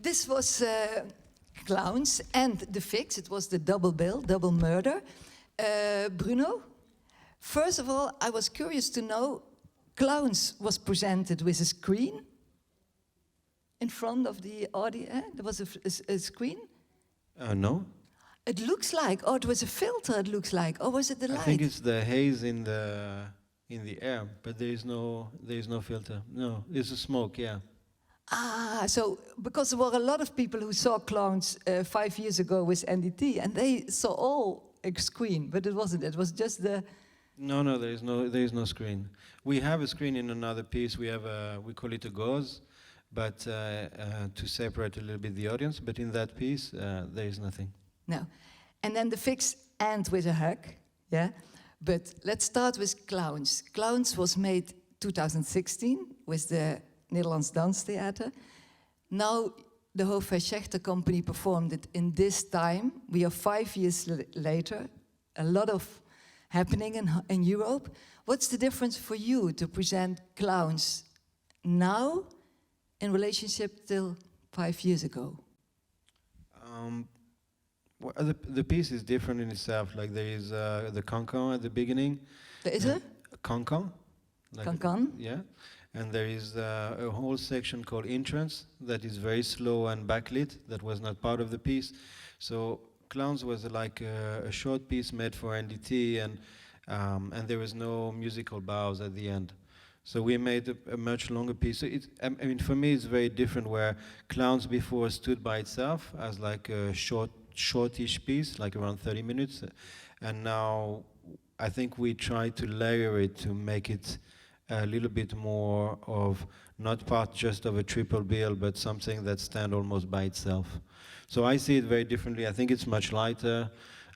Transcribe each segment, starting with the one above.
this was Clowns and The Fix. It was the double bill, double murder. Bruno, first of all, I was curious to know, Clowns was presented with a screen in front of the audience. There was a screen? No. It looks like, oh, it was a filter, it looks like. Or was it the light? I think it's the haze in the air, but there is no filter. No, it's a smoke, yeah. Ah, so because there were a lot of people who saw Clowns 5 years ago with NDT, and they saw all a screen, but it wasn't. It was just the. No, there is no screen. We have a screen in another piece. We have we call it a gauze, but to separate a little bit the audience. But in that piece, there is nothing. No, and then The Fix end with a hug, yeah. But let's start with Clowns. Clowns was made 2016 with the Nederlands Danstheater. Now the Hofesh Shechter company performed it in this time. We are 5 years later. A lot of happening in Europe. What's the difference for you to present Clowns now in relationship till 5 years ago? Well, the piece is different in itself. Like there is the cancan at the beginning. There is a cancan. Like cancan. Yeah. And there is a whole section called entrance that is very slow and backlit. That was not part of the piece. So Clowns was like a short piece made for NDT, and there was no musical bows at the end. So we made a much longer piece. So I mean, for me, it's very different. Where Clowns before stood by itself as like a shortish piece, like around 30 minutes, and now I think we try to layer it to make it a little bit more of not part just of a triple bill, but something that stands almost by itself. So I see it very differently. I think it's much lighter,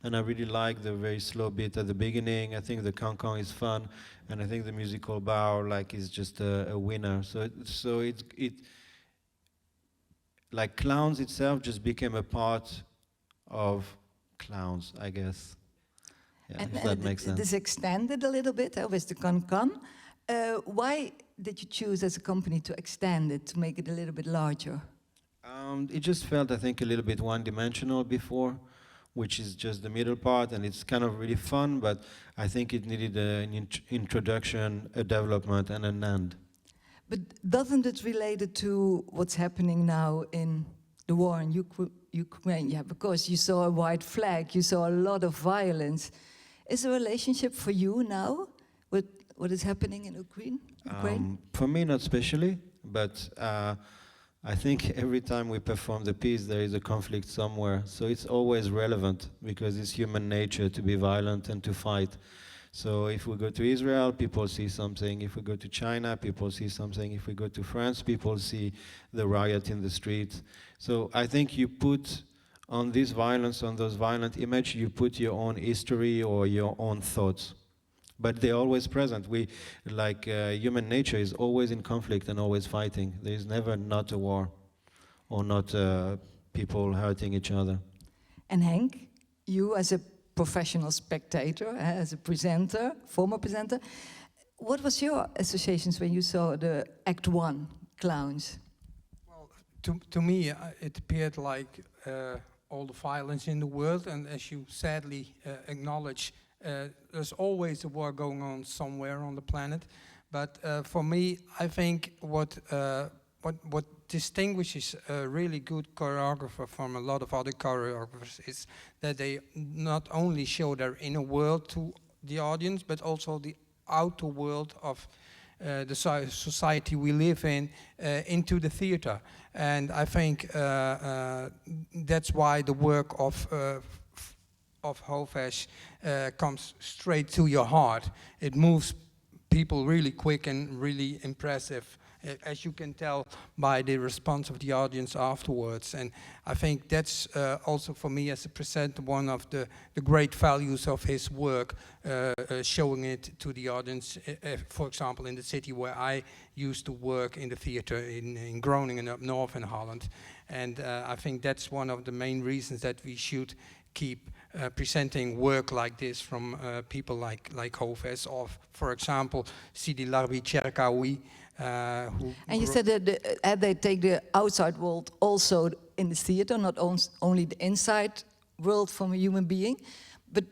and I really like the very slow bit at the beginning. I think the cancan is fun, and I think the musical bow like is just a winner. So it like Clowns itself just became a part of Clowns, I guess. Yeah, if that makes sense. This extended a little bit with the cancan. Why did you choose as a company to extend it, to make it a little bit larger? It just felt, I think, a little bit one-dimensional before, which is just the middle part, and it's kind of really fun, but I think it needed an introduction, a development, and an end. But doesn't it relate to what's happening now in the war in Ukraine? Yeah, because you saw a white flag, you saw a lot of violence. Is there a relationship for you now with what is happening in Ukraine? For me, not especially, but I think every time we perform the piece, there is a conflict somewhere. So it's always relevant, because it's human nature to be violent and to fight. So if we go to Israel, people see something. If we go to China, people see something. If we go to France, people see the riot in the streets. So I think you put on this violence, on those violent images, you put your own history or your own thoughts. But they're always present. Human nature is always in conflict and always fighting. There is never not a war or not people hurting each other. And Henk, you as a professional spectator, as a presenter, former presenter, what was your associations when you saw the Act 1 Clowns? Well, to me, it appeared like all the violence in the world, and as you sadly acknowledge, there's always a war going on somewhere on the planet. But for me, I think what distinguishes a really good choreographer from a lot of other choreographers is that they not only show their inner world to the audience, but also the outer world of the society we live in into the theater. And I think that's why the work of Hofesh comes straight to your heart. It moves people really quick and really impressive, as you can tell by the response of the audience afterwards. And I think that's also for me as a presenter one of the great values of his work, showing it to the audience, for example, in the city where I used to work in the theater in Groningen up north in Holland. And I think that's one of the main reasons that we should keep presenting work like this from people like Hofesh, or for example, Sidi Larbi Cherkaoui. And you said that they take the outside world also in the theater, not only the inside world from a human being, but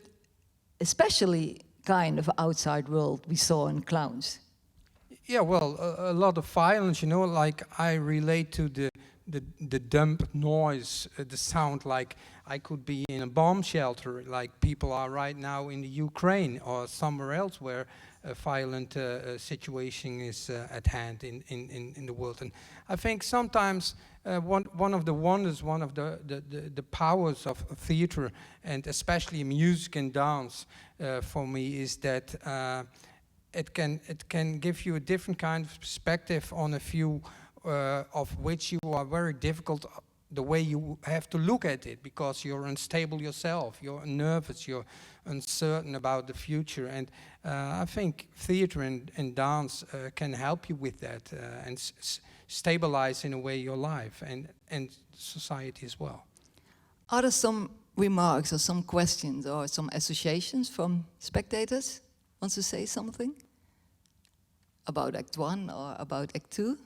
especially kind of outside world we saw in clowns. Yeah, well, a lot of violence, you know, like I relate to the dump noise, the sound, like I could be in a bomb shelter, like people are right now in the Ukraine or somewhere else where a violent situation is at hand in the world. And I think sometimes one of the wonders, one of the powers of theater, and especially music and dance for me, is that it can give you a different kind of perspective on a view of which you are very difficult, the way you have to look at it, because you're unstable yourself, you're nervous, you're uncertain about the future. And I think theater and dance can help you with that and stabilize in a way your life and society as well. Are there some remarks or some questions or some associations from spectators? Wants to say something about Act 1 or about Act 2?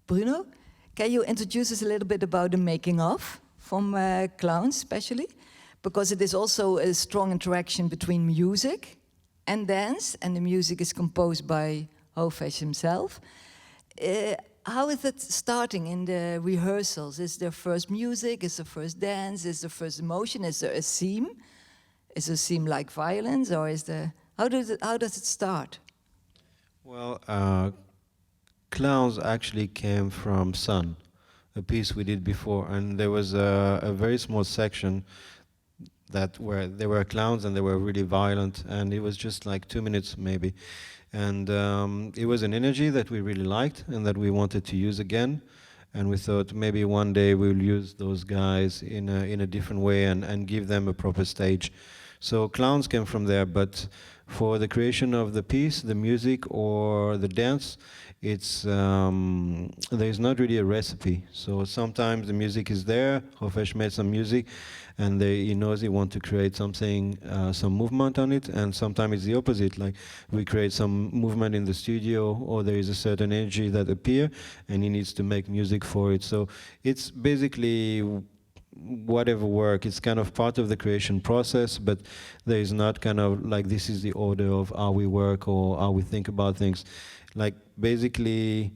Bruno, can you introduce us a little bit about the making of from clowns, especially? Because it is also a strong interaction between music and dance, and the music is composed by Hofesh himself. How is it starting in the rehearsals? Is there first music? Is there first dance? Is there first emotion? Is there a theme? Is there a theme like violence, or is there? How does it start? Well, Clowns actually came from Sun, a piece we did before, and there was a very small section where there were clowns and they were really violent, and it was just like 2 minutes maybe, and it was an energy that we really liked and that we wanted to use again, and we thought maybe one day we'll use those guys in a different way and give them a proper stage. So Clowns came from there, but for the creation of the piece, the music or the dance, it's there's not really a recipe. So sometimes the music is there. Hofesh made some music, and he knows he wants to create something, some movement on it. And sometimes it's the opposite. Like we create some movement in the studio, or there is a certain energy that appears, and he needs to make music for it. So it's basically whatever work. It's kind of part of the creation process, but there is not kind of like this is the order of how we work or how we think about things. Like basically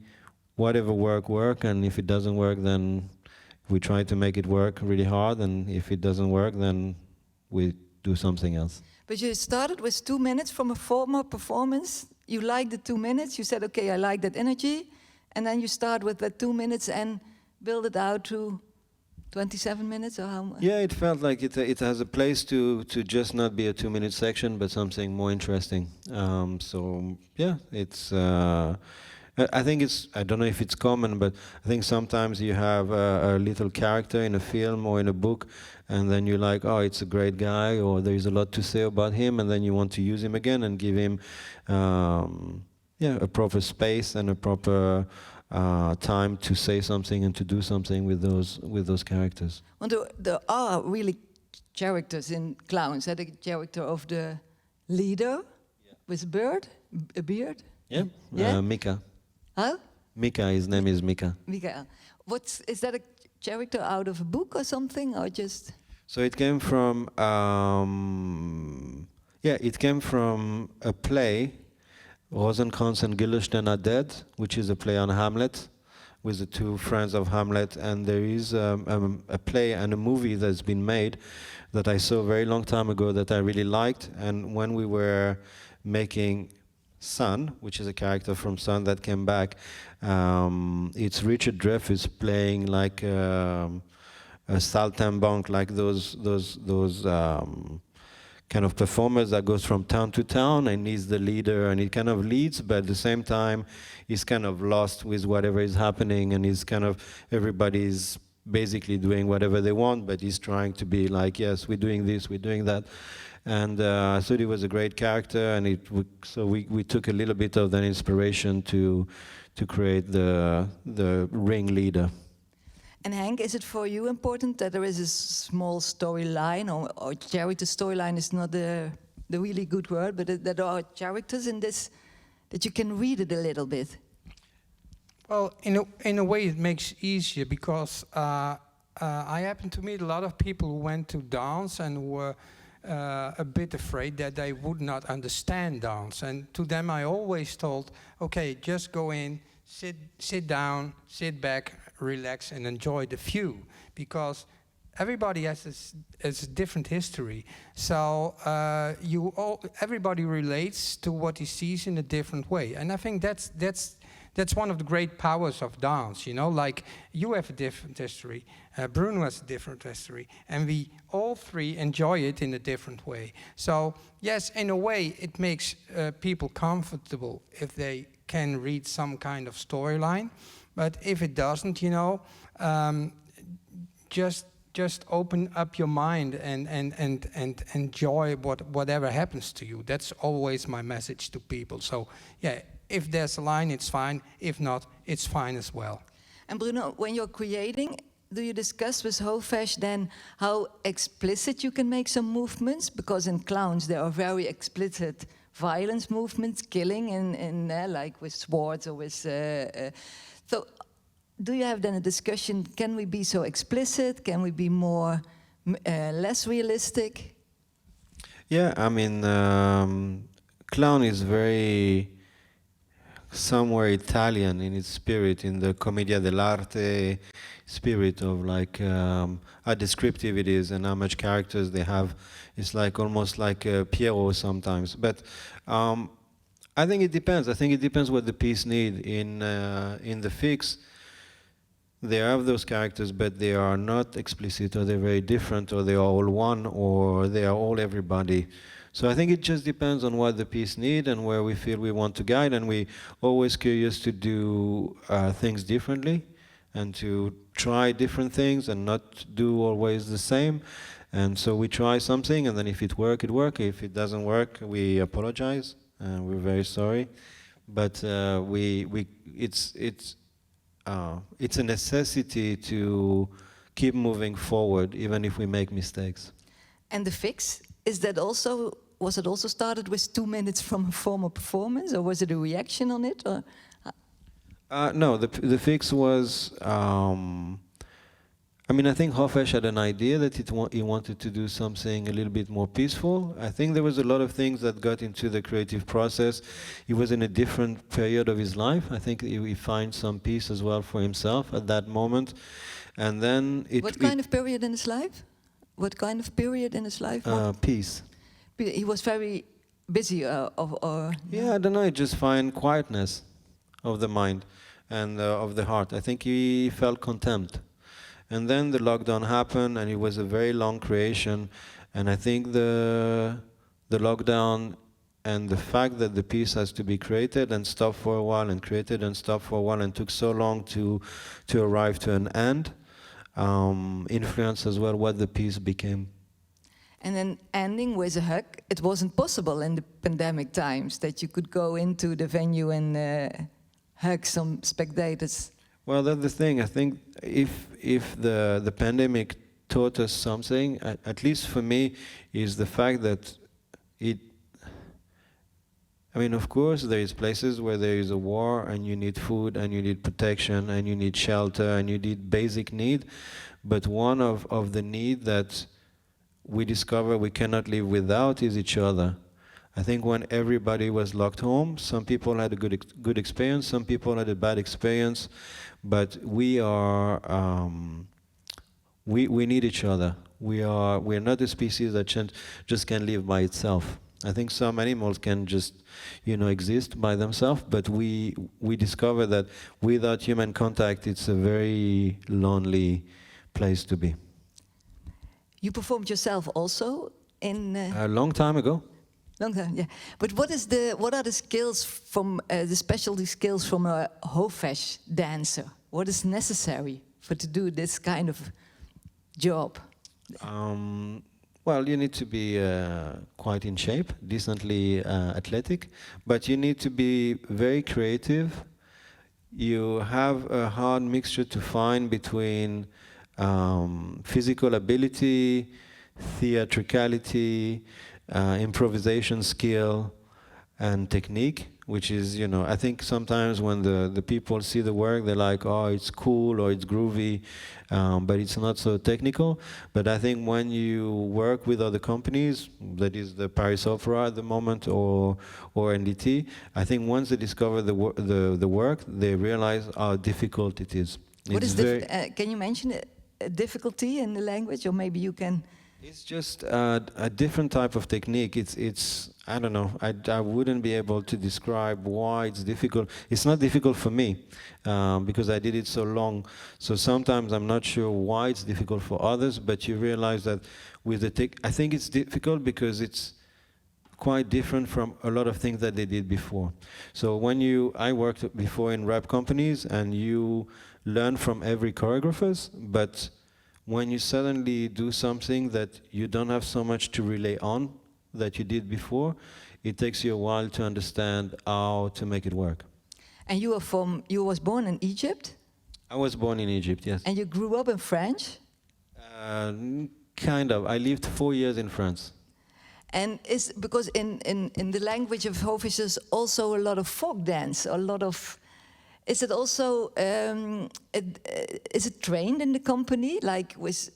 whatever work, and if it doesn't work, then we try to make it work really hard, and if it doesn't work, then we do something else. But you started with 2 minutes from a former performance. You liked the 2 minutes. You said, okay, I like that energy. And then you start with that 2 minutes and build it out to 27 minutes, or how much? Yeah, it felt like it has a place to just not be a 2-minute section, but something more interesting. So yeah, it's. I think it's. I don't know if it's common, but I think sometimes you have a little character in a film or in a book, and then you're like, oh, it's a great guy, or there is a lot to say about him, and then you want to use him again and give him, a proper space and a proper. Time to say something and to do something with those characters. Well, there are really characters in Clowns. The character of the leader with a beard. Yeah, Yeah? Mika. Huh? Mika, his name is Mika. Mikael. Is that a character out of a book or something, or just? So it came from it came from a play. Rosenkranz and Guildenstern are dead, which is a play on Hamlet, with the two friends of Hamlet, and there is a play and a movie that's been made that I saw a very long time ago that I really liked, and when we were making Sun, which is a character from Sun that came back, it's Richard Dreyfuss playing like a saltimbanque, like those kind of performers that goes from town to town, and he's the leader, and he kind of leads, but at the same time he's kind of lost with whatever is happening, and he's kind of, everybody's basically doing whatever they want, but he's trying to be like, yes, we're doing this, we're doing that. And I thought he was a great character, and so we took a little bit of that inspiration to create the ring leader. And Hank, is it for you important that there is a small storyline, or character storyline is not the really good word, but that there are characters in this, that you can read it a little bit? Well, in a way it makes it easier because I happen to meet a lot of people who went to dance and were a bit afraid that they would not understand dance. And to them I always told, okay, just go in, sit down, sit back, relax and enjoy the view. Because everybody has a different history. So everybody relates to what he sees in a different way. And I think that's one of the great powers of dance, you know, like you have a different history, Bruno has a different history, and we all three enjoy it in a different way. So yes, in a way it makes people comfortable if they can read some kind of storyline, but if it doesn't, you know, just open up your mind and enjoy whatever happens to you. That's always my message to people. So yeah, if there's a line, it's fine. If not, it's fine as well. And Bruno, when you're creating, do you discuss with Hofesh then how explicit you can make some movements? Because in clowns there are very explicit violence movements, killing, like with swords or with... so do you have then a discussion, can we be so explicit? Can we be more, less realistic? Yeah, I mean, clown is very somewhere Italian in its spirit, in the commedia dell'arte spirit of like how descriptive it is and how much characters they have. It's like almost like Pierrot sometimes. But I think it depends. I think it depends what the piece need. In the fix, they have those characters, but they are not explicit, or they're very different, or they are all one, or they are all everybody. So I think it just depends on what the piece needs and where we feel we want to guide, and we're always curious to do things differently and to try different things and not do always the same. And so we try something, and then if it works, it works. If it doesn't work, we apologize, and we're very sorry. But it's a necessity to keep moving forward, even if we make mistakes. And the fix, was it also started with 2 minutes from a former performance, or was it a reaction on it? Or? No, the fix was, I mean, I think Hofesh had an idea that he wanted to do something a little bit more peaceful. I think there was a lot of things that got into the creative process. He was in a different period of his life. I think he found some peace as well for himself at that moment. And then What kind of period in his life? What kind of period in his life? Peace. He was very busy, or yeah, I don't know. He just find quietness of the mind and of the heart. I think he felt contempt. And then the lockdown happened, and it was a very long creation. And I think the lockdown and the fact that the piece has to be created and stopped for a while, and created and stopped for a while, and took so long to arrive to an end, influenced as well what the piece became. And then ending with a hug. It wasn't possible in the pandemic times that you could go into the venue and hug some spectators. Well, that's the thing. I think if the pandemic taught us something, at least for me, is the fact that I mean, of course, there is places where there is a war and you need food and you need protection and you need shelter and you need basic need. But one of the need that we discover we cannot live without is each other. I think when everybody was locked home, some people had a good experience, some people had a bad experience, but we are we need each other. We're not a species that just can live by itself. I think some animals can just, exist by themselves, but we discover that without human contact, it's a very lonely place to be. You performed yourself also in A long time ago. long time, yeah. But what are the skills from the specialty skills from a Hofesh dancer? What is necessary to do this kind of job? Well, you need to be quite in shape, decently athletic, but you need to be very creative. you have a hard mixture to find between physical ability, theatricality, improvisation skill, and technique, which is, you know, I think sometimes when the people see the work, they're like, oh, it's cool or it's groovy, but it's not so technical. But I think when you work with other companies, that is the Paris Opera at the moment, or NDT, I think once they discover the work, they realize how difficult it is. What It's is can you mention a difficulty in the language, or maybe you can? It's just a different type of technique. It's I don't know. I wouldn't be able to describe why it's difficult. It's not difficult for me because I did it so long. So sometimes I'm not sure why it's difficult for others. But you realize that with the I think it's difficult because it's quite different from a lot of things that they did before. So when I worked before in rap companies, and you learn from every choreographers, but when you suddenly do something that you don't have so much to relay on that you did before, it takes you a while to understand how to make it work. And you was born in Egypt? I was born in Egypt, yes. And you grew up in France? Kind of. I lived 4 years in France. And is because in the language of Hofesh there's also a lot of folk dance, a lot of. Is it also is it trained in the company, like with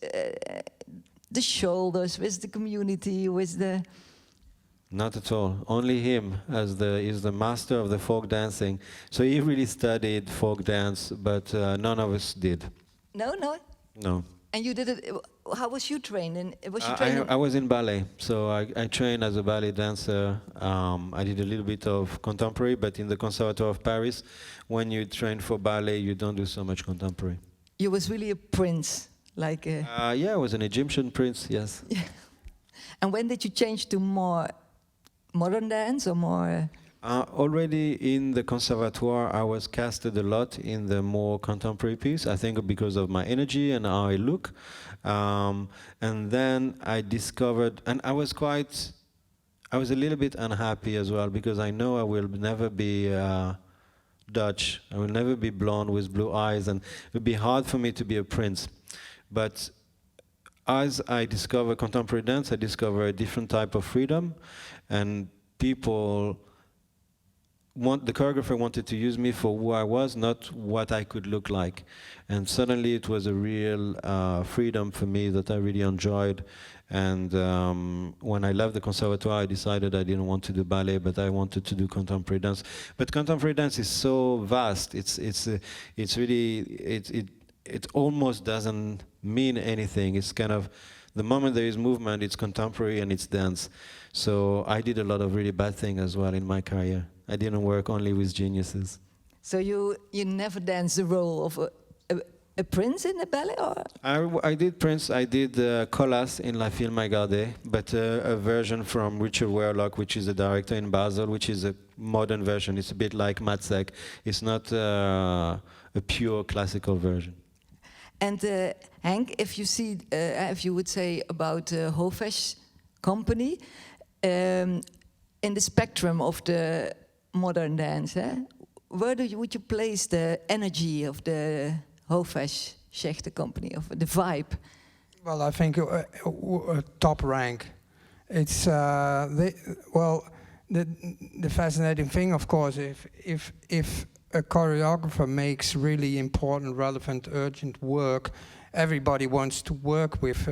the shoulders, with the community, with the? Not at all. Only him is the master of the folk dancing. So he really studied folk dance, but none of us did. No. No. And you did it. How was you trained? And was you trained? I was in ballet, so I trained as a ballet dancer. I did a little bit of contemporary, but in the Conservatoire of Paris, when you train for ballet, you don't do so much contemporary. You was really a prince, like. Yeah, I was an Egyptian prince. Yes. Yeah. And when did you change to more modern dance or more? Already in the Conservatoire, I was casted a lot in the more contemporary piece, I think because of my energy and how I look. And then I discovered, and I was a little bit unhappy as well, because I know I will never be Dutch. I will never be blonde with blue eyes, and it would be hard for me to be a prince. But as I discover contemporary dance, I discover a different type of freedom, and the choreographer wanted to use me for who I was, not what I could look like. And suddenly it was a real freedom for me that I really enjoyed. And when I left the Conservatoire, I decided I didn't want to do ballet, but I wanted to do contemporary dance. But contemporary dance is so vast. It almost doesn't mean anything. It's kind of, the moment there is movement, it's contemporary and it's dance. So I did a lot of really bad things as well in my career. I didn't work only with geniuses. So you never danced the role of a prince in a ballet, or? I did Prince. I did Colas in La Film I Gardé, but a version from Richard Werlock, which is a director in Basel, which is a modern version. It's a bit like Matzek. It's not a pure classical version. And Henk, if you would say about Hofesh company, in the spectrum of the modern dance, where would you place the energy of the Hofesh Shechter company, of the vibe? Well, I think top rank. It's the fascinating thing, of course, if a choreographer makes really important, relevant, urgent work, everybody wants to work with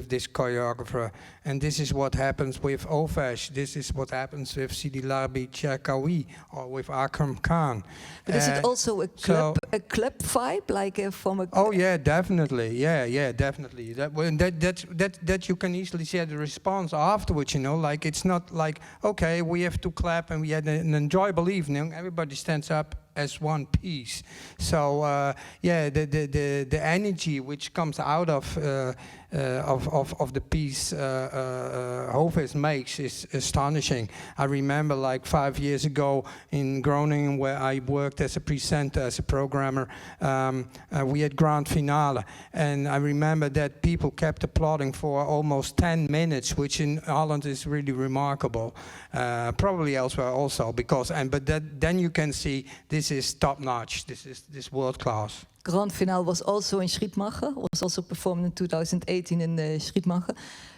this choreographer, and this is what happens with Hofesh. This is what happens with Sidi Larbi Cherkaoui or with Akram Khan. But is it also a club vibe, like from a? Oh yeah, definitely. Yeah, definitely. That you can easily see the response afterwards. You know, like it's not like okay, we have to clap and we had an enjoyable evening. Everybody stands up as one piece. So the energy which comes out of of the piece Hofesh makes is astonishing. I remember like 5 years ago in Groningen, where I worked as a presenter, as a programmer, we had grand finale, and I remember that people kept applauding for almost 10 minutes, which in Holland is really remarkable. Probably elsewhere also, then you can see this is top notch. This world class. Grand finale was also in Schietmacher, was also performed in 2018 in Schietmacher.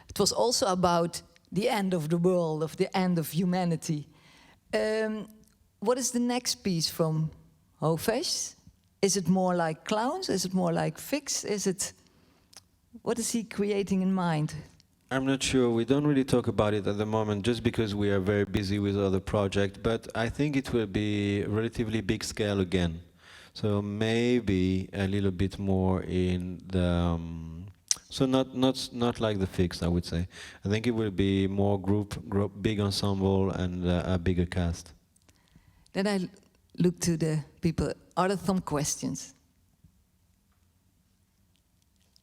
It was also about the end of the world, of the end of humanity. What is the next piece from Hofesh? Is it more like clowns? Is it more like fix? What is he creating in mind? I'm not sure. We don't really talk about it at the moment just because we are very busy with other projects, but I think it will be relatively big scale again. So maybe a little bit more in the so not like the fix, I would say. I think it will be more group big ensemble and a bigger cast. Then I look to the people. Are there some questions?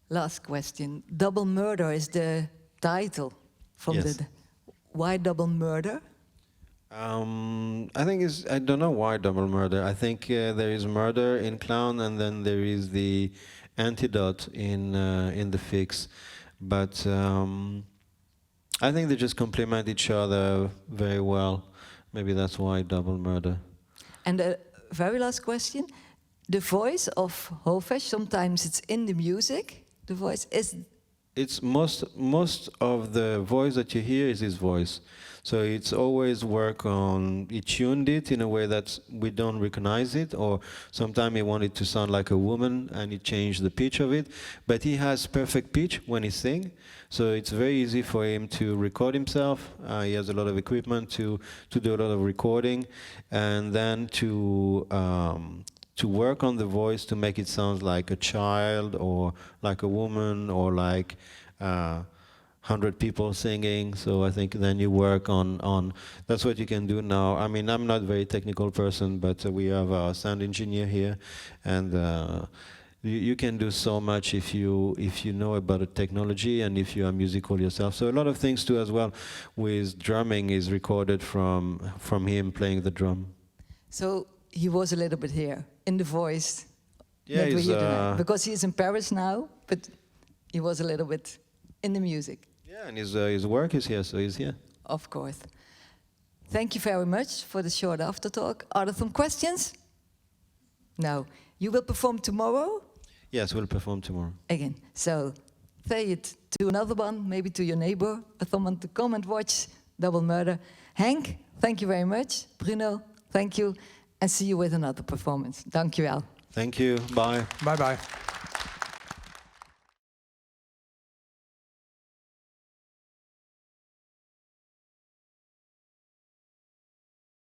Last question. Double Murder is the title from Yes. Why double murder? I think I don't know why double murder. I think there is murder in clown, and then there is the antidote in the fix. But I think they just complement each other very well. Maybe that's why double murder. And the very last question. The voice of Hofesh, sometimes it's in the music. The voice is... It's most of the voice that you hear is his voice. So it's always work on, he tuned it in a way that we don't recognize it, or sometimes he wanted to sound like a woman and he changed the pitch of it. But he has perfect pitch when he sings, so it's very easy for him to record himself. He has a lot of equipment to do a lot of recording, and then to work on the voice to make it sound like a child or like a woman or like 100 people singing. So I think then you work on that's what you can do now. I mean, I'm not a very technical person, but we have our sound engineer here, and you can do so much if you know about the technology and if you are musical yourself. So a lot of things too as well with drumming is recorded from him playing the drum. So he was a little bit here in the voice. Yeah, that we he's, hear tonight. Because he's in Paris now, but he was a little bit in the music. Yeah, and his work is here, so he's here. Of course. Thank you very much for the short after talk. Are there some questions? No. You will perform tomorrow? Yes, we'll perform tomorrow. Again. So say it to another one, maybe to your neighbor, or someone to come and watch Double Murder. Henk, thank you very much. Bruno, thank you. And see you with another performance. Dank je wel. Thank you. Bye. Bye-bye.